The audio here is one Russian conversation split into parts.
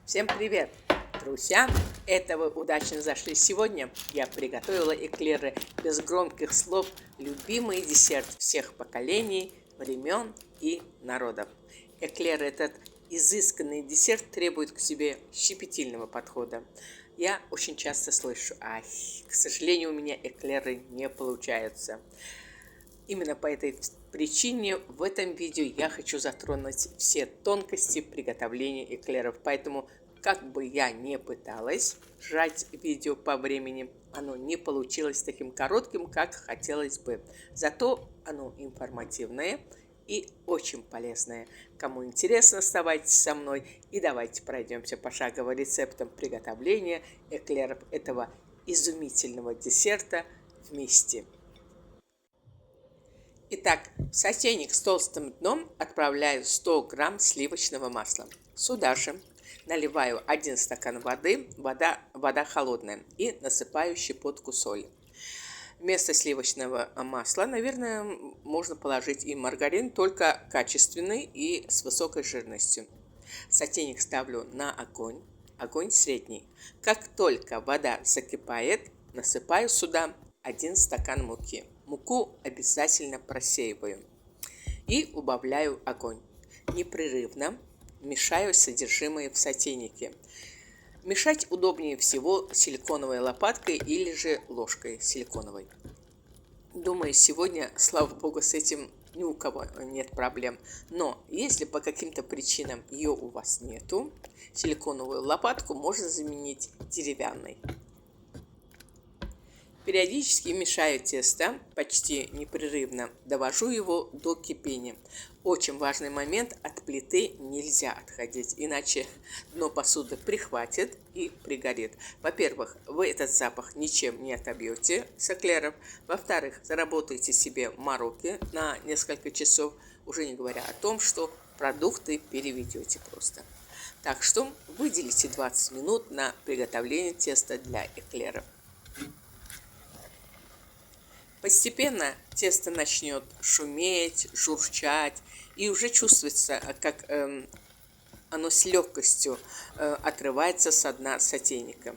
Всем привет, друзья! Это вы удачно зашли. Сегодня я приготовила эклеры без громких слов, любимый десерт всех поколений, времен и народов. Эклеры этот изысканный десерт требует к себе щепетильного подхода. Я очень часто слышу: ай, к сожалению, у меня эклеры не получаются. Именно по этой причине в этом видео я хочу затронуть все тонкости приготовления эклеров. Поэтому, как бы я ни пыталась сжать видео по времени, оно не получилось таким коротким, как хотелось бы. Зато оно информативное и очень полезное. Кому интересно, оставайтесь со мной и давайте пройдемся пошагово рецептом приготовления эклеров этого изумительного десерта вместе. Итак, в сотейник с толстым дном отправляю 100 грамм сливочного масла. Сюда же наливаю 1 стакан воды, вода холодная, и насыпаю щепотку соли. Вместо сливочного масла, наверное, можно положить и маргарин, только качественный и с высокой жирностью. Сотейник ставлю на огонь средний. Как только вода закипает, насыпаю сюда 1 стакан муки. Муку обязательно просеиваю и убавляю огонь. Непрерывно мешаю содержимое в сотейнике. Мешать удобнее всего силиконовой лопаткой или же ложкой силиконовой. Думаю, сегодня, слава богу, с этим ни у кого нет проблем. Но если по каким-то причинам ее у вас нету, силиконовую лопатку можно заменить деревянной. Периодически мешаю тесто почти непрерывно, довожу его до кипения. Очень важный момент: от плиты нельзя отходить, иначе дно посуды прихватит и пригорит. Во-первых, вы этот запах ничем не отобьете с эклеров. Во-вторых, заработаете себе мороки на несколько часов, уже не говоря о том, что продукты переведете просто. Так что выделите 20 минут на приготовление теста для эклеров. Постепенно тесто начнет шуметь, журчать, и уже чувствуется, как оно с легкостью отрывается со дна сотейника.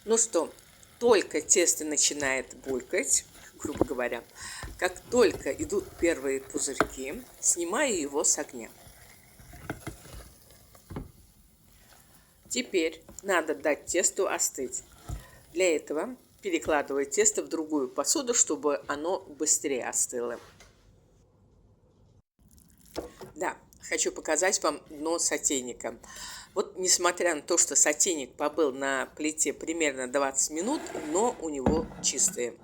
Ну что, только тесто начинает булькать, грубо говоря, как только идут первые пузырьки, снимаю его с огня. Теперь надо дать тесту остыть. Для этого перекладываю тесто в другую посуду, чтобы оно быстрее остыло. Да, хочу показать вам дно сотейника. Вот несмотря на то, что сотейник побыл на плите примерно 20 минут, дно у него чистое.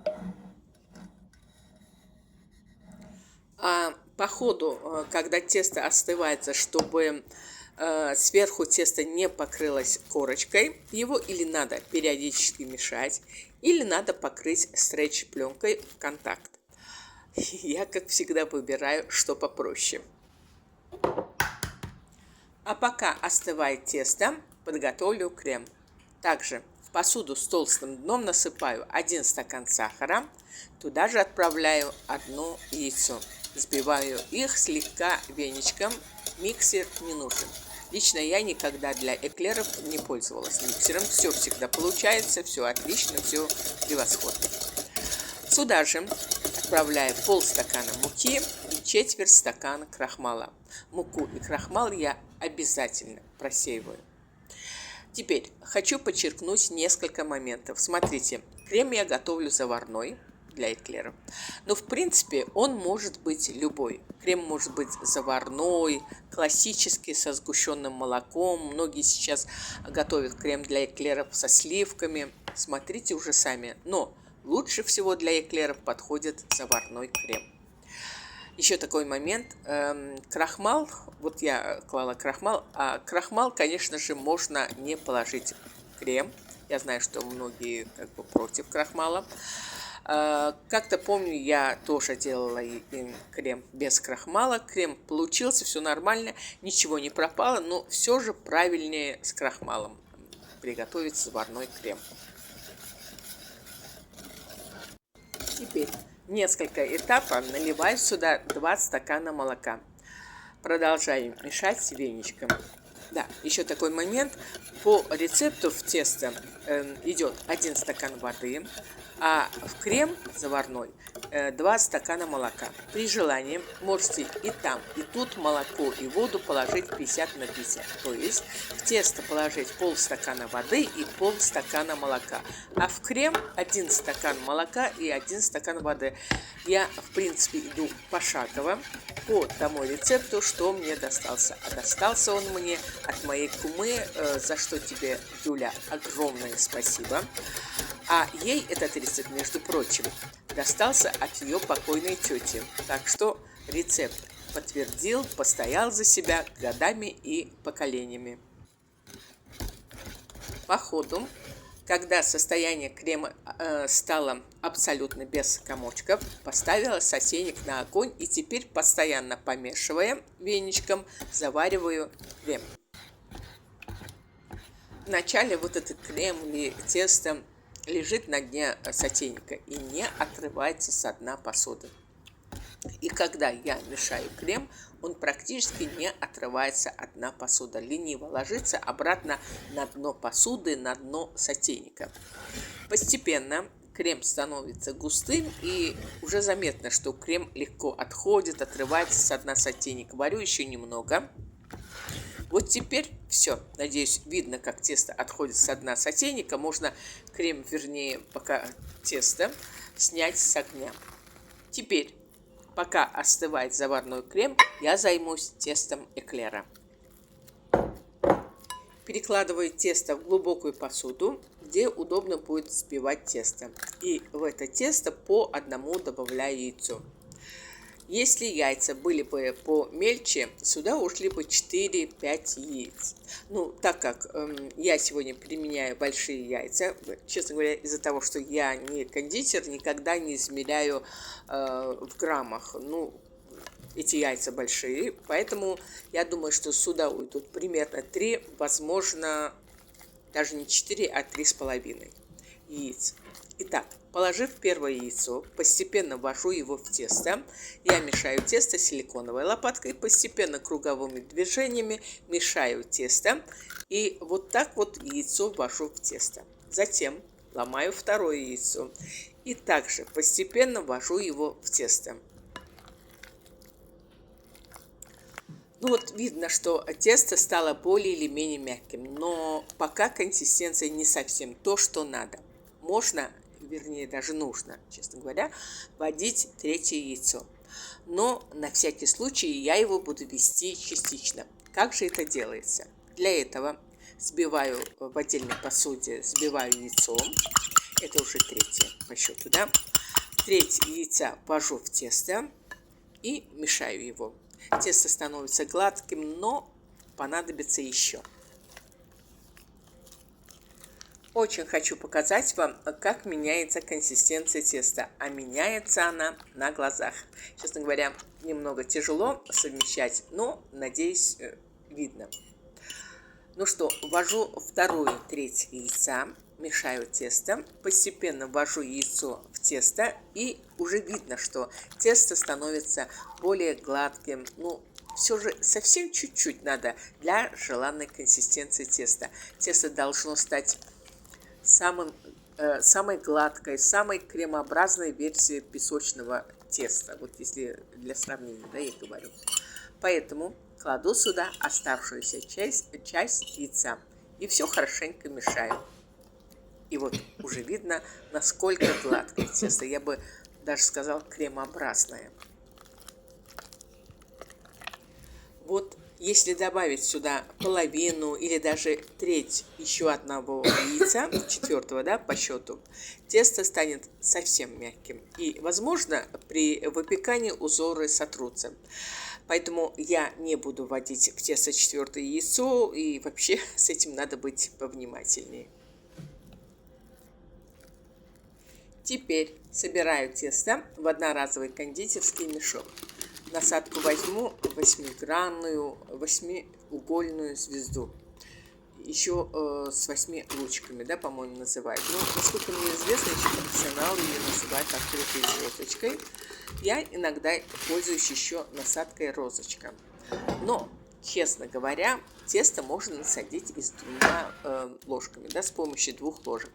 А по ходу, когда тесто остывается, чтобы сверху тесто не покрылось корочкой, его или надо периодически мешать, или надо покрыть стретч-пленкой в контакт. Я, как всегда, выбираю, что попроще. А пока остывает тесто, подготовлю крем. Также в посуду с толстым дном насыпаю 1 стакан сахара, туда же отправляю 1 яйцо. Взбиваю их слегка веничком, миксер не нужен. Лично я никогда для эклеров не пользовалась миксером. Все всегда получается, все отлично, все превосходно. Сюда же отправляю полстакана муки и четверть стакана крахмала. Муку и крахмал я обязательно просеиваю. Теперь хочу подчеркнуть несколько моментов. Смотрите, крем я готовлю заварной для эклеров. Но в принципе он может быть любой. Крем может быть заварной, классический со сгущенным молоком. Многие сейчас готовят крем для эклеров со сливками. Смотрите уже сами. Но лучше всего для эклеров подходит заварной крем. Еще такой момент. Крахмал. Вот я клала крахмал. А крахмал, конечно же, можно не положить в крем. Я знаю, что многие против крахмала. Как-то помню, я тоже делала крем без крахмала. Крем получился, все нормально, ничего не пропало, но все же правильнее с крахмалом приготовить заварной крем. Теперь несколько этапов наливаю сюда 2 стакана молока. продолжаем мешать веничком. Да, еще такой момент. По рецепту в тесто идет 1 стакан воды, а в крем заварной 2 стакана молока. При желании можете и там, и тут молоко и воду положить 50 на 50. То есть в тесто положить полстакана воды и полстакана молока. А в крем 1 стакан молока и 1 стакан воды. Я, в принципе, иду пошагово по тому рецепту, что мне достался. А достался он мне от моей кумы, за что тебе, Юля, огромное спасибо. А ей этот рецепт, между прочим, достался от ее покойной тети. Так что рецепт подтвердил, постоял за себя годами и поколениями. По ходу, когда состояние крема стало абсолютно без комочков, поставила сотейник на огонь и теперь, постоянно помешивая веничком, завариваю крем. Вначале вот этот крем или тесто лежит на дне сотейника и не отрывается со дна посуды. И когда я мешаю крем, он практически не отрывается от дна посуды. Лениво ложится обратно на дно посуды, на дно сотейника. Постепенно крем становится густым, и уже заметно, что крем легко отходит, отрывается со дна сотейника. Варю еще немного. Вот теперь все. Надеюсь, видно, как тесто отходит со дна сотейника. Можно крем, вернее, пока тесто, снять с огня. Теперь, пока остывает заварной крем, я займусь тестом эклера. Перекладываю тесто в глубокую посуду, где удобно будет взбивать тесто. И в это тесто по одному добавляю яйцо. Если яйца были бы помельче, сюда ушли бы 4-5 яиц. Ну, так как я сегодня применяю большие яйца, честно говоря, из-за того, что я не кондитер, никогда не измеряю в граммах. Ну, эти яйца большие, поэтому я думаю, что сюда уйдут примерно 3, возможно, даже не 4, а 3,5 яиц. Итак, положив первое яйцо, постепенно ввожу его в тесто. Я мешаю тесто силиконовой лопаткой, постепенно круговыми движениями мешаю тесто. И вот так вот яйцо ввожу в тесто. Затем ломаю второе яйцо. И также постепенно ввожу его в тесто. Ну вот видно, что тесто стало более или менее мягким, но пока консистенция не совсем то, что надо. Можно, вернее даже нужно, честно говоря, вводить третье яйцо. Но на всякий случай я его буду ввести частично. Как же это делается? Для этого взбиваю в отдельной посуде, взбиваю яйцо. Это уже третье по счету, да? Треть яйца ввожу в тесто и мешаю его. Тесто становится гладким, но понадобится еще. Очень хочу показать вам, как меняется консистенция теста. А меняется она на глазах. Честно говоря, немного тяжело совмещать, но, надеюсь, видно. Ну что, ввожу вторую треть яйца, мешаю тесто, постепенно ввожу яйцо в тесто, и уже видно, что тесто становится более гладким. Ну, все же совсем чуть-чуть надо для желанной консистенции теста. Тесто должно стать самой гладкой, самой кремообразной версией песочного теста. Вот если для сравнения, да, я говорю. Поэтому кладу сюда оставшуюся часть яйца и все хорошенько мешаю. И вот уже видно, насколько гладкое тесто. Я бы даже сказал кремообразное. Вот если добавить сюда половину или даже треть еще одного яйца, четвертого, да, по счету, тесто станет совсем мягким. И, возможно, при выпекании узоры сотрутся. Поэтому я не буду вводить в тесто четвертое яйцо, и вообще с этим надо быть повнимательнее. Теперь собираю тесто в одноразовый кондитерский мешок. Насадку возьму 8-гранную, 8-угольную звезду. Еще с 8 лучиками, да, по-моему, называют. Ну, насколько мне известно, еще профессионалы ее называют открытой звездочкой. Я иногда пользуюсь еще насадкой розочка. Но, честно говоря, тесто можно насадить и с двумя ложками, да, с помощью 2 ложек.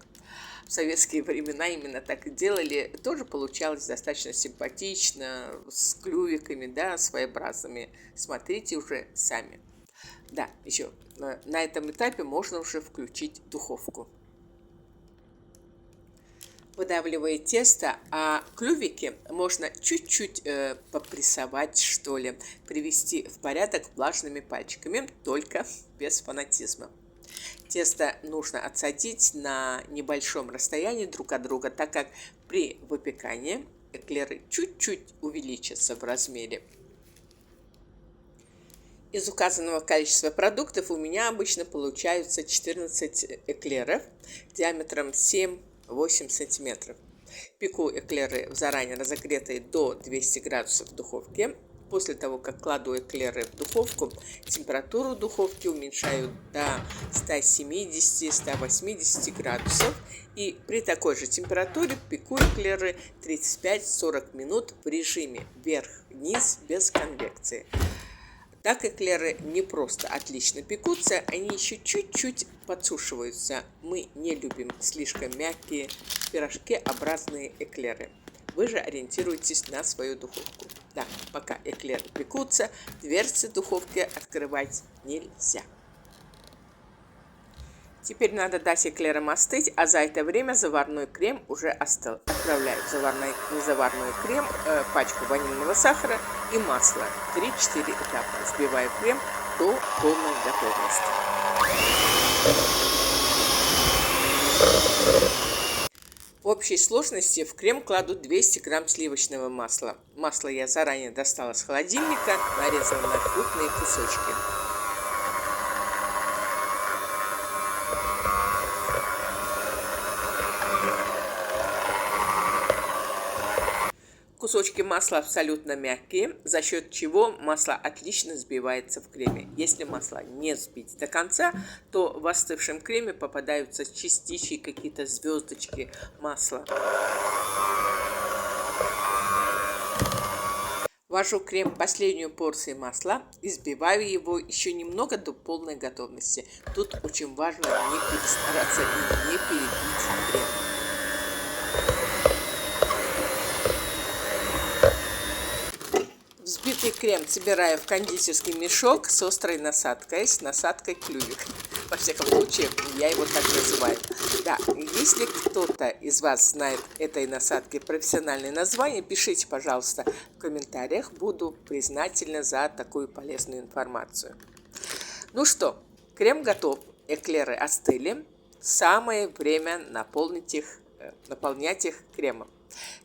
В советские времена именно так и делали. Тоже получалось достаточно симпатично, с клювиками, да, своеобразными. Смотрите уже сами. Да, еще на этом этапе можно уже включить духовку. Выдавливая тесто, а клювики можно чуть-чуть попрессовать, что ли, привести в порядок влажными пальчиками, только без фанатизма. Тесто нужно отсадить на небольшом расстоянии друг от друга, так как при выпекании эклеры чуть-чуть увеличатся в размере. Из указанного количества продуктов у меня обычно получаются 14 эклеров диаметром 7-8 сантиметров. Пеку эклеры в заранее разогретой до 200 градусов в духовке. После того, как кладу эклеры в духовку, температуру духовки уменьшаю до 170-180 градусов. И при такой же температуре пеку эклеры 35-40 минут в режиме вверх-вниз без конвекции. Так эклеры не просто отлично пекутся, они еще чуть-чуть подсушиваются. Мы не любим слишком мягкие пирожкеобразные эклеры. Вы же ориентируйтесь на свою духовку. Да, пока эклеры пекутся, дверцы духовки открывать нельзя. Теперь надо дать эклерам остыть, а за это время заварной крем уже остыл. Отправляю в незаварной крем пачку ванильного сахара и масла. 3-4 этапа. Взбиваю крем до полной готовности. В общей сложности в крем кладу 200 грамм сливочного масла. Масло я заранее достала с холодильника, нарезала на крупные кусочки. Кусочки масла абсолютно мягкие, за счет чего масло отлично взбивается в креме. Если масло не взбить до конца, то в остывшем креме попадаются частички, какие-то звездочки масла. Ввожу в крем последнюю порцию масла и взбиваю его еще немного до полной готовности. Тут очень важно не перестараться и не перебить крем. Взбитый крем собираю в кондитерский мешок с острой насадкой, с насадкой клювик. Во всяком случае, я его так называю. Да, если кто-то из вас знает этой насадки профессиональное название, пишите, пожалуйста, в комментариях. Буду признательна за такую полезную информацию. Ну что, крем готов, эклеры остыли. Самое время наполнять их кремом.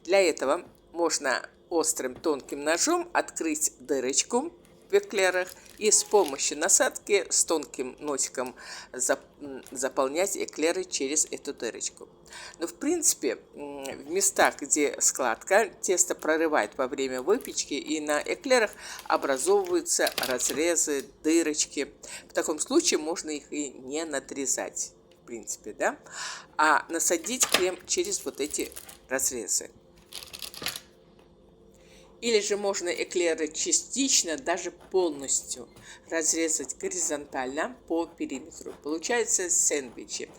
Для этого можно острым тонким ножом открыть дырочку в эклерах и с помощью насадки с тонким носиком заполнять эклеры через эту дырочку. Но в принципе в местах, где складка, тесто прорывает во время выпечки, и на эклерах образовываются разрезы, дырочки. В таком случае можно их и не надрезать, в принципе, да, а насадить крем через вот эти разрезы. Или же можно эклеры частично, даже полностью разрезать горизонтально по периметру. Получается сэндвичи.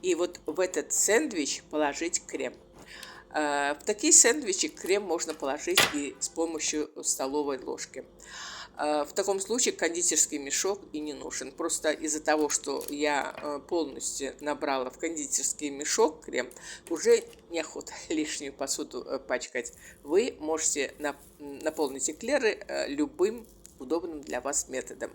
И вот в этот сэндвич положить крем. В такие сэндвичи крем можно положить и с помощью столовой ложки. В таком случае кондитерский мешок и не нужен. Просто из-за того, что я полностью набрала в кондитерский мешок крем, уже неохота лишнюю посуду пачкать. Вы можете наполнить эклеры любым удобным для вас методом.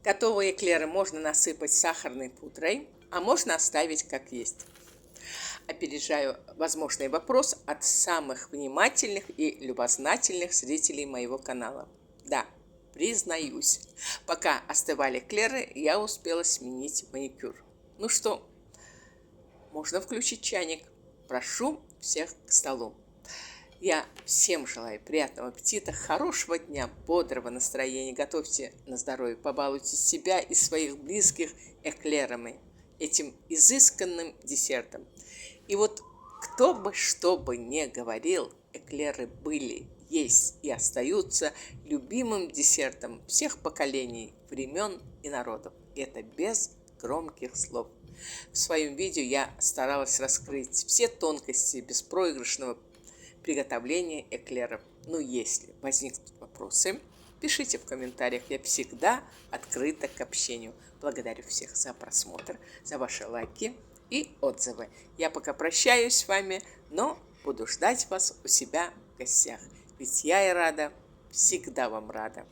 Готовые эклеры можно насыпать сахарной пудрой, а можно оставить как есть. Опережаю возможный вопрос от самых внимательных и любознательных зрителей моего канала. Да, признаюсь, пока остывали эклеры, я успела сменить маникюр. Ну что, можно включить чайник. Прошу всех к столу. Я всем желаю приятного аппетита, хорошего дня, бодрого настроения. Готовьте на здоровье, побалуйте себя и своих близких эклерами, этим изысканным десертом. И вот Кто бы что бы ни говорил, эклеры были, есть и остаются любимым десертом всех поколений, времен и народов. И это без громких слов. В своем видео я старалась раскрыть все тонкости беспроигрышного приготовления эклеров. Но если возникнут вопросы, пишите в комментариях, я всегда открыта к общению. Благодарю всех за просмотр, за ваши лайки и отзывы. Я пока прощаюсь с вами, но буду ждать вас у себя в гостях. Ведь я и рада, всегда вам рада.